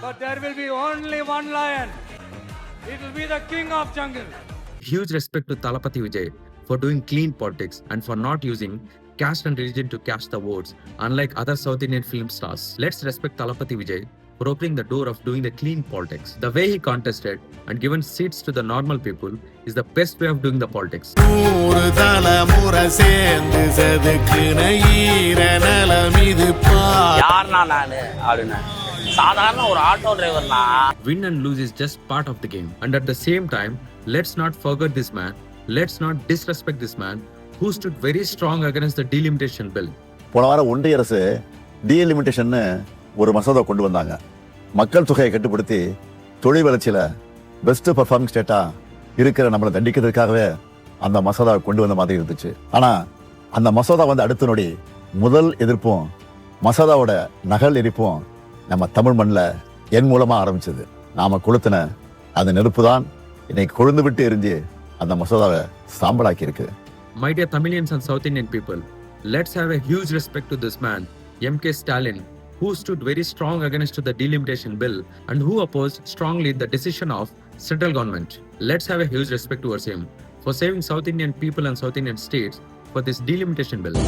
but there will be only one lion. It will be the king of jungle. Huge respect to Thalapathy Vijay for doing clean politics and for not using caste and religion to cast the votes, unlike other South Indian film stars. Let's respect Thalapathy Vijay for opening the door of doing the clean politics. The way he contested and given seats to the normal people is the best way of doing the politics. நூறு தலைமுறை சேர்ந்து செதுக்குன ஈர நிலம் இது யாருனா நானு அப்படின்னு சாதாரண ஒரு auto டிரைவர்னா. Win and lose is just part of the game. And at the same time, let's not forget this man. Let's not disrespect this man who stood very strong against the delimitation bill. போன வாரம் ஒன்றிய அரசு delimitation ஒரு மசோதா கொண்டு வந்தாங்க. மக்கள் தொகையை கட்டுப்படுத்தி தொழில் வளர்ச்சியில பெஸ்ட் பர்ஃபார்மிங் ஸ்டேட்டா இருக்கிற நம்மளை தண்டிக்கிறதுக்காகவே அந்த மசோதா கொண்டு வந்த மாதிரி இருந்துச்சு. ஆனா அந்த மசோதா வந்து அடுத்த நொடி முதல் எதிர்ப்பும் மசோதாவோட நகல் எரிப்பும் நம்ம தமிழ் மண்ணில் என் மூலமா ஆரம்பிச்சது. நாம கொளுத்தின அந்த நெருப்பு தான் இன்னைக்கு கொழுந்து விட்டு எரிஞ்சு அந்த மசோதாவை சாம்பலாக்கி இருக்கு. My dear Tamilians and South Indian people, let's have a huge respect to this man, M.K. Stalin, who stood very strong against the delimitation bill and who opposed strongly the decision of central government. Let's have a huge respect towards him for saving South Indian people and South Indian states for this delimitation bill.